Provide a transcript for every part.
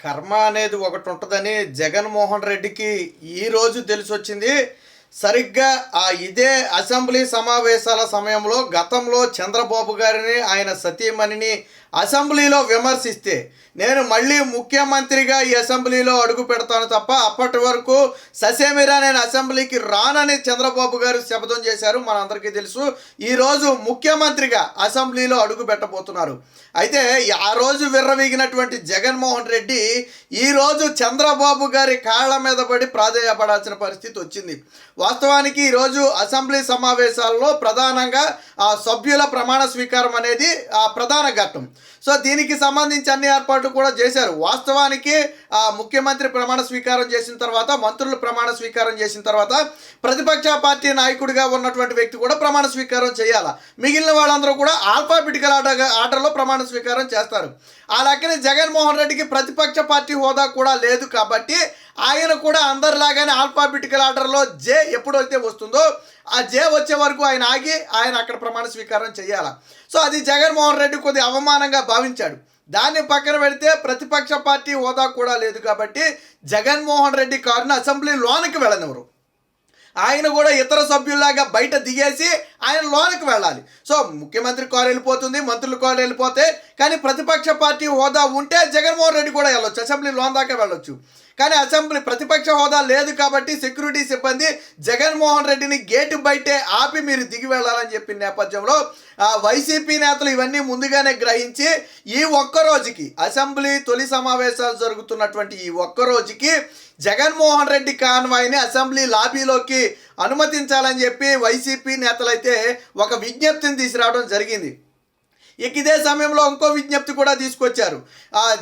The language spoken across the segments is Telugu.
కర్మ అనేది ఒకటి ఉంటుందని జగన్మోహన్ రెడ్డికి ఈరోజు తెలిసొచ్చింది. సరిగ్గా ఇదే అసెంబ్లీ సమావేశాల సమయంలో గతంలో చంద్రబాబు గారిని ఆయన సతీమణిని అసెంబ్లీలో విమర్శిస్తే నేను మళ్ళీ ముఖ్యమంత్రిగా ఈ అసెంబ్లీలో అడుగు పెడతాను తప్ప అప్పటి వరకు ససేమిరా నేను అసెంబ్లీకి రానని చంద్రబాబు గారు శపథం చేశారు. మనందరికీ తెలుసు. ఈరోజు ముఖ్యమంత్రిగా అసెంబ్లీలో అడుగు పెట్టబోతున్నారు. అయితే ఆ రోజు విర్రవీగినటువంటి జగన్మోహన్ రెడ్డి ఈరోజు చంద్రబాబు గారి కాళ్ళ మీద పడి ప్రాధేయపడాల్సిన పరిస్థితి వచ్చింది. వాస్తవానికి ఈరోజు అసెంబ్లీ సమావేశాల్లో ప్రధానంగా సభ్యుల ప్రమాణ స్వీకారం అనేది ప్రధాన ఘట్టం. సో దీనికి సంబంధించి అన్ని ఏర్పాట్లు కూడా చేశారు. వాస్తవానికి ముఖ్యమంత్రి ప్రమాణ స్వీకారం చేసిన తర్వాత, మంత్రులు ప్రమాణ స్వీకారం చేసిన తర్వాత ప్రతిపక్ష పార్టీ నాయకుడిగా ఉన్నటువంటి వ్యక్తి కూడా ప్రమాణ స్వీకారం చేయాలి. మిగిలిన వాళ్ళందరూ కూడా ఆల్ఫాబెటికల్ ఆర్డర్లో ప్రమాణ స్వీకారం చేస్తారు. ఆ లెక్కన జగన్మోహన్ రెడ్డికి ప్రతిపక్ష పార్టీ హోదా కూడా లేదు కాబట్టి ఆయన కూడా అందరిలాగానే ఆల్ఫాబెటికల్ ఆర్డర్లో జే ఎప్పుడైతే వస్తుందో ఆ జే వచ్చే వరకు ఆయన ఆగి ఆయన అక్కడ ప్రమాణ స్వీకారం చేయాలి. సో అది జగన్మోహన్ రెడ్డి కొద్ది అవమానంగా భావించాడు. దాన్ని పక్కన పెడితే ప్రతిపక్ష పార్టీ హోదా కూడా లేదు కాబట్టి జగన్మోహన్ రెడ్డి కారును అసెంబ్లీ లోనికి వెళ్ళనివ్వరు. ఆయన కూడా ఇతర సభ్యుల్లాగా బయట దిగేసి ఆయన లోనికి వెళ్ళాలి. సో ముఖ్యమంత్రి కారు వెళ్ళిపోతుంది, మంత్రుల కారు వెళ్ళిపోతే, కానీ ప్రతిపక్ష పార్టీ హోదా ఉంటే జగన్మోహన్ రెడ్డి కూడా వెళ్ళొచ్చు, అసెంబ్లీ లోన్ దాకా వెళ్ళొచ్చు. కానీ అసెంబ్లీ ప్రతిపక్ష హోదా లేదు కాబట్టి సెక్యూరిటీ సిబ్బంది జగన్మోహన్ రెడ్డిని గేటు బయటే ఆపి మీరు దిగి వెళ్ళాలని చెప్పిన నేపథ్యంలో వైసీపీ నేతలు ఇవన్నీ ముందుగానే గ్రహించి ఈ ఒక్కరోజుకి అసెంబ్లీ తొలి సమావేశాలు జరుగుతున్నటువంటి ఈ ఒక్కరోజుకి జగన్మోహన్ రెడ్డి కాన్వాయ్ని అసెంబ్లీ లాబీలోకి అనుమతించాలని చెప్పి వైసీపీ నేతలైతే ఒక విజ్ఞప్తిని తీసుకురావడం జరిగింది. ఇదే సమయంలో ఇంకో విజ్ఞప్తి కూడా తీసుకొచ్చారు.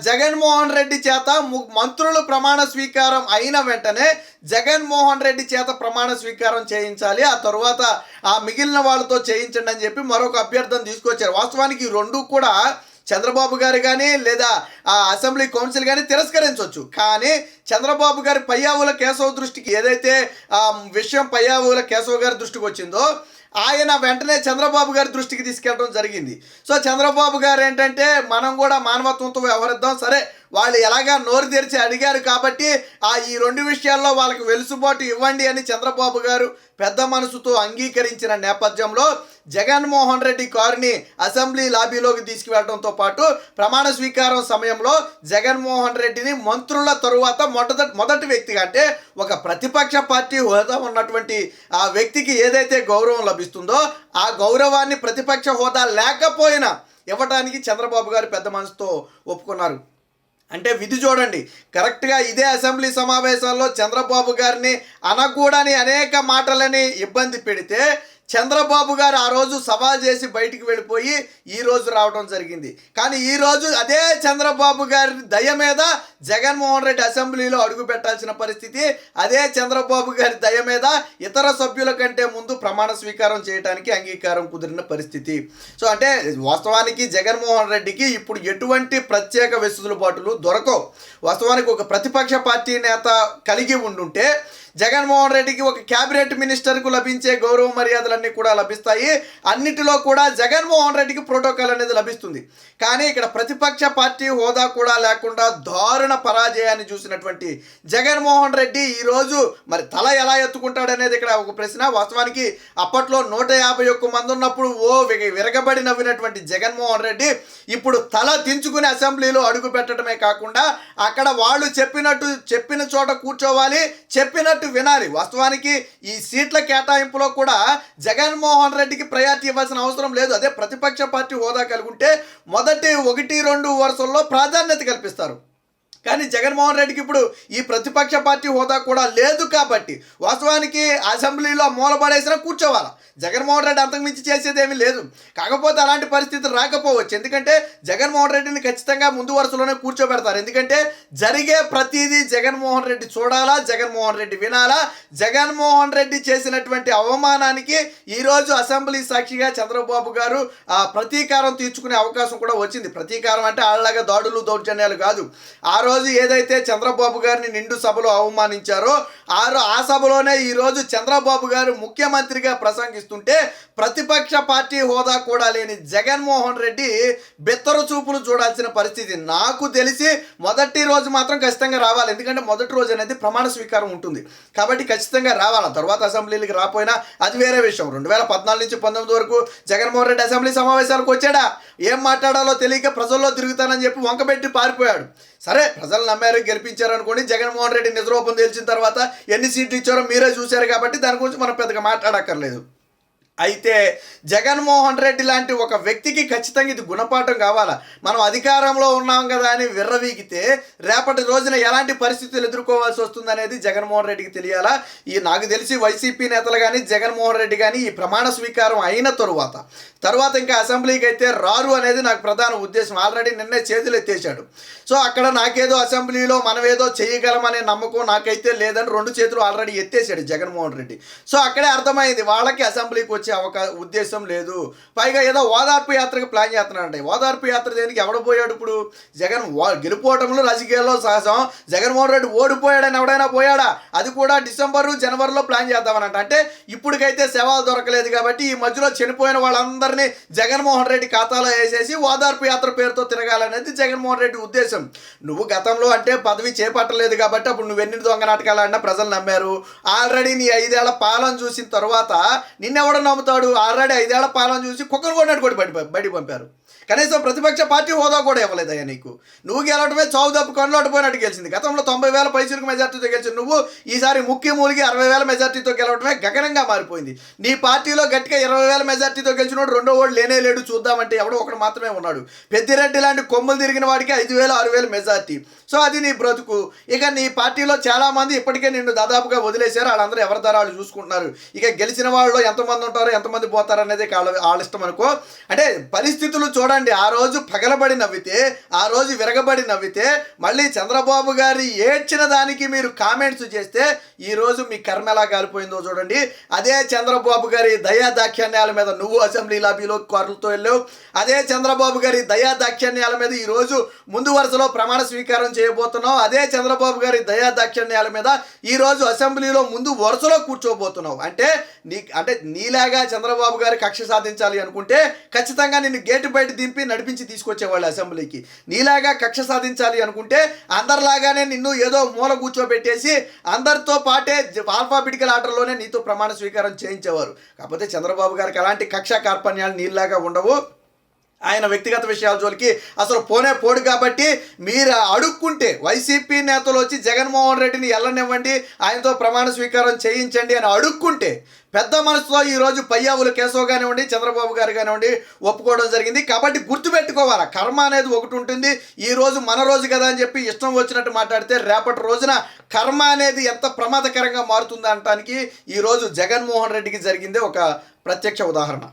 జగన్మోహన్ రెడ్డి చేత మంత్రులు ప్రమాణ స్వీకారం అయిన వెంటనే జగన్మోహన్ రెడ్డి చేత ప్రమాణ స్వీకారం చేయించాలి, ఆ తర్వాత మిగిలిన వాళ్ళతో చేయించండి అని చెప్పి మరొక అభ్యర్థన తీసుకొచ్చారు. వాస్తవానికి ఈ రెండు కూడా చంద్రబాబు గారు కానీ లేదా అసెంబ్లీ కౌన్సిల్ కానీ తిరస్కరించవచ్చు. కానీ చంద్రబాబు గారి పయ్యావుల కేశవ దృష్టికి ఏదైతే విషయం పయ్యావుల కేశవ గారి దృష్టికి వచ్చిందో ఆయన వెంటనే చంద్రబాబు గారి దృష్టికి తీసుకెళ్ళడం జరిగింది. సో చంద్రబాబు గారు ఏంటంటే మనం కూడా మానవత్వంతో వ్యవహరిద్దాం, సరే వాళ్ళు ఎలాగా నోరు తెరిచి అడిగారు కాబట్టి ఈ రెండు విషయాల్లో వాళ్ళకి వెలుసుబాటు ఇవ్వండి అని చంద్రబాబు గారు పెద్ద మనసుతో అంగీకరించిన నేపథ్యంలో జగన్మోహన్ రెడ్డి కారుని అసెంబ్లీ లాబీలోకి తీసుకువెళ్ళడంతో పాటు ప్రమాణ స్వీకారం సమయంలో జగన్మోహన్ రెడ్డిని మంత్రుల తరువాత మొదటి వ్యక్తిగా, అంటే ఒక ప్రతిపక్ష పార్టీ హోదా ఉన్నటువంటి ఆ వ్యక్తికి ఏదైతే గౌరవం లభిస్తుందో ఆ గౌరవాన్ని ప్రతిపక్ష హోదా లేకపోయినా ఇవ్వడానికి చంద్రబాబు గారు పెద్ద మనసుతో ఒప్పుకున్నారు. అంటే విధి చూడండి, కరెక్ట్గా ఇదే అసెంబ్లీ సమావేశాల్లో చంద్రబాబు గారిని అనకూడని అనేక మాటలని ఇబ్బంది పెడితే చంద్రబాబు గారు ఆ రోజు సవాల్ చేసి బయటికి వెళ్ళిపోయి ఈరోజు రావడం జరిగింది. కానీ ఈరోజు అదే చంద్రబాబు గారి దయ మీద జగన్మోహన్ రెడ్డి అసెంబ్లీలో అడుగు పెట్టాల్సిన పరిస్థితి, అదే చంద్రబాబు గారి దయ మీద ఇతర సభ్యుల కంటే ముందు ప్రమాణ స్వీకారం చేయడానికి అంగీకారం కుదిరిన పరిస్థితి. సో అంటే వాస్తవానికి జగన్మోహన్ రెడ్డికి ఇప్పుడు ఎటువంటి ప్రత్యేక వెసులుబాటులు దొరకవు. వాస్తవానికి ఒక ప్రతిపక్ష పార్టీ నేత కలిగి ఉండుంటే జగన్మోహన్ రెడ్డికి ఒక క్యాబినెట్ మినిస్టర్కు లభించే గౌరవ మర్యాదలన్నీ కూడా లభిస్తాయి. అన్నిటిలో కూడా జగన్మోహన్ రెడ్డికి ప్రోటోకాల్ అనేది లభిస్తుంది. కానీ ఇక్కడ ప్రతిపక్ష పార్టీ హోదా కూడా లేకుండా దారుణ పరాజయాన్ని చూసినటువంటి జగన్మోహన్ రెడ్డి ఈరోజు మరి తల ఎలా ఎత్తుకుంటాడనేది ఇక్కడ ఒక ప్రశ్న. వాస్తవానికి అప్పట్లో 151 మంది ఉన్నప్పుడు విరగబడి నవ్వినటువంటి జగన్మోహన్ రెడ్డి ఇప్పుడు తల దించుకుని అసెంబ్లీలో అడుగు పెట్టడమే కాకుండా అక్కడ వాళ్ళు చెప్పిన చోట కూర్చోవాలి, చెప్పినట్టు వినాలి. వాస్తవానికి ఈ సీట్ల కేటాయింపులో కూడా జగన్మోహన్ రెడ్డికి ప్రయారిటీ ఇవ్వాల్సిన అవసరం లేదు. అదే ప్రతిపక్ష పార్టీ హోదా కలిగి ఉంటే మొదటి 1-2 వరుసల్లో ప్రాధాన్యత కల్పిస్తారు. కానీ జగన్మోహన్ రెడ్డికి ఇప్పుడు ఈ ప్రతిపక్ష పార్టీ హోదా కూడా లేదు కాబట్టి వాస్తవానికి అసెంబ్లీలో మూలబడేసినా కూర్చోవాలి. జగన్మోహన్ రెడ్డి అంతకుమించి చేసేదేమీ లేదు. కాకపోతే అలాంటి పరిస్థితి రాకపోవచ్చు, ఎందుకంటే జగన్మోహన్ రెడ్డిని ఖచ్చితంగా ముందు వరుసలోనే కూర్చోబెడతారు. ఎందుకంటే జరిగే ప్రతిదీ జగన్మోహన్ రెడ్డి చూడాలా, జగన్మోహన్ రెడ్డి వినాలా. జగన్మోహన్ రెడ్డి చేసినటువంటి అవమానానికి ఈరోజు అసెంబ్లీ సాక్షిగా చంద్రబాబు గారు ప్రతీకారం తీర్చుకునే అవకాశం కూడా వచ్చింది. ప్రతీకారం అంటే వాళ్ళలాగా దాడులు దౌర్జన్యాలు కాదు. ఆ రోజు ఏదైతే చంద్రబాబు గారిని నిండు సభలో అవమానించారో ఆ సభలోనే ఈరోజు చంద్రబాబు గారు ముఖ్యమంత్రిగా ప్రసంగిస్తుంటే ప్రతిపక్ష పార్టీ హోదా కూడా లేని జగన్మోహన్ రెడ్డి బెత్తరు చూపులు చూడాల్సిన పరిస్థితి. నాకు తెలిసి మొదటి రోజు మాత్రం ఖచ్చితంగా రావాలి, ఎందుకంటే మొదటి రోజు అనేది ప్రమాణ స్వీకారం ఉంటుంది కాబట్టి ఖచ్చితంగా రావాలి. తర్వాత అసెంబ్లీకి రాపోయినా అది వేరే విషయం. 2014 నుంచి 19 వరకు జగన్మోహన్ రెడ్డి అసెంబ్లీ సమావేశాలకు వచ్చాడా, ఏం మాట్లాడాలో తెలియక ప్రజల్లో తిరుగుతానని చెప్పి వంకబెట్టి పారిపోయాడు. సరే, ప్రజలు నమ్మారు, గెలిపించారు అనుకోండి. జగన్మోహన్ రెడ్డి నిజరూపం తెలిసిన తర్వాత ఎన్ని సీట్లు ఇచ్చారో మీరే చూశారు కాబట్టి దాని గురించి మనం పెద్దగా మాట్లాడక్కర్లేదు. అయితే జగన్మోహన్ రెడ్డి లాంటి ఒక వ్యక్తికి ఖచ్చితంగా ఇది గుణపాఠం కావాలా. మనం అధికారంలో ఉన్నాం కదా అని విర్రవీగితే రేపటి రోజున ఎలాంటి పరిస్థితులు ఎదుర్కోవాల్సి వస్తుంది అనేది జగన్మోహన్ రెడ్డికి తెలియాలా. నాకు తెలిసి వైసీపీ నేతలు కానీ జగన్మోహన్ రెడ్డి కానీ ఈ ప్రమాణ స్వీకారం అయిన తర్వాత ఇంకా అసెంబ్లీకి అయితే రారు అనేది నాకు ప్రధాన ఉద్దేశం. ఆల్రెడీ నిన్నే చేతులు ఎత్తేసాడు. సో అక్కడ నాకేదో అసెంబ్లీలో మనమేదో చేయగలమనే నమ్మకం నాకైతే లేదని 2 చేతులు ఆల్రెడీ ఎత్తేసాడు జగన్మోహన్ రెడ్డి. సో అక్కడే అర్థమైంది వాళ్ళకి అసెంబ్లీకి వచ్చే ఉద్దేశం లేదు. పైగా ఏదో ఓదార్పు యాత్రకు ప్లాన్ చేస్తున్నాడంటే, ఓదార్పు యాత్ర దేనికి, ఎవడ పోయాడు ఇప్పుడు? జగన్ గెలుపోవటంలో రాజకీయాల్లో సహజం. జగన్మోహన్ రెడ్డి ఓడిపోయాడని ఎవడైనా పోయాడా? అది కూడా డిసెంబరు జనవరిలో ప్లాన్ చేద్దామనంట. అంటే ఇప్పటికైతే శవాలు దొరకలేదు కాబట్టి ఈ మధ్యలో చనిపోయిన వాళ్ళందరినీ జగన్మోహన్ రెడ్డి ఖాతాలో వేసేసి ఓదార్పు యాత్ర పేరుతో తిరగాలనేది జగన్మోహన్ రెడ్డి ఉద్దేశం. నువ్వు గతంలో అంటే పదవి చేపట్టలేదు కాబట్టి అప్పుడు నువ్వు ఎన్ని దొంగ నాటకాలు ఆడినా ప్రజలు నమ్మారు. ఆల్రెడీ నీ 5 ఏళ్ల పాలన చూసిన తర్వాత నిన్నెవడో నమ్ముతాడు? ఆల్రెడీ 5 ఏళ్ల పాలన చూసి కుక్కలు కొట్టినట్టు కూడా బయట పంపారు. కనీసం ప్రతిపక్ష పార్టీ హోదా కూడా ఇవ్వలేదయ్యా నీకు. నువ్వు గెలవటమే చావు తప్పు కన్నులోటిపోయినట్టు గెలిచింది. గతంలో 90,000 పైసలకు మెజార్టీతో గెలిచింది నువ్వు. ఈసారి మూలిగి 60,000 మెజార్టీతో గెలవటమే గగనంగా మారిపోయింది. నీ పార్టీలో గట్టిగా 20,000 మెజార్టీతో గెలిచినోడు రెండో ఓడు లేడు చూద్దామంటే ఎవడో ఒకడు మాత్రమే ఉన్నాడు. పెద్దిరెడ్డి లాంటి కొమ్ములు తిరిగిన వాడికి 5,000 6,000 మెజార్టీ. సో అది నీ బ్రతుకు. ఇక నీ పార్టీలో చాలామంది ఇప్పటికే నిన్ను దాదాపుగా వదిలేశారు. వాళ్ళందరూ ఎవరి తరాలు చూసుకుంటున్నారు. ఇక గెలిచిన వాళ్ళు ఎంతమంది ఉంటారో ఎంతమంది పోతారు అనేది వాళ్ళ ఇష్టం అనుకో. అంటే పరిస్థితులు చూడండి. ఆ రోజు పగలబడి నవ్వితే, ఆ రోజు విరగబడి నవ్వితే, మళ్ళీ చంద్రబాబు గారి ఏడ్చిన దానికి మీరు కామెంట్స్ చేస్తే ఈ రోజు మీ కర్మ ఎలా కాలిపోయిందో చూడండి. అదే చంద్రబాబు గారి దయా దాక్షిణ్యాల మీద నువ్వు అసెంబ్లీ లాబీలో కార్లతో వెళ్ళావు. అదే చంద్రబాబు గారి దయా దాక్షిణ్యాల మీద ఈరోజు ముందు వరుసలో ప్రమాణ స్వీకారం చేయబోతున్నావు. అదే చంద్రబాబు గారి దయా దాక్షిణ్యాల మీద ఈరోజు అసెంబ్లీలో ముందు వరుసలో కూర్చోబోతున్నావు. అంటే నీలాగా చంద్రబాబు గారి కక్ష సాధించాలి అనుకుంటే ఖచ్చితంగా నిన్ను గేటు బయట దింపి నడిపించి తీసుకొచ్చేవాళ్ళు అసెంబ్లీకి. నీలాగా కక్ష సాధించాలి అనుకుంటే అందరిలాగానే నిన్ను ఏదో మూల కూర్చోబెట్టేసి అందరితో పాటే ఆల్ఫాబెటికల్ ఆర్డర్లోనే నీతో ప్రమాణ స్వీకారం చేయించేవారు. కాకపోతే చంద్రబాబు గారికి అలాంటి కక్ష కార్పణ్యాలు నీలాగా ఉండవు. ఆయన వ్యక్తిగత విషయాల జోలికి అసలు పోడు కాబట్టి మీరు అడుక్కుంటే వైసీపీ నేతలు వచ్చి జగన్మోహన్ రెడ్డిని ఎల్లనివ్వండి, ఆయనతో ప్రమాణ స్వీకారం చేయించండి అని అడుక్కుంటే పెద్ద మనసులో ఈరోజు పయ్యావులు కేశవ్ కానివ్వండి, చంద్రబాబు గారు కానివ్వండి ఒప్పుకోవడం జరిగింది. కాబట్టి గుర్తుపెట్టుకోవాలా, కర్మ అనేది ఒకటి ఉంటుంది. ఈ రోజు మన రోజు కదా అని చెప్పి ఇష్టం వచ్చినట్టు మాట్లాడితే రేపటి రోజున కర్మ అనేది ఎంత ప్రమాదకరంగా మారుతుంది అనటానికి ఈరోజు జగన్మోహన్ రెడ్డికి జరిగిందే ఒక ప్రత్యక్ష ఉదాహరణ.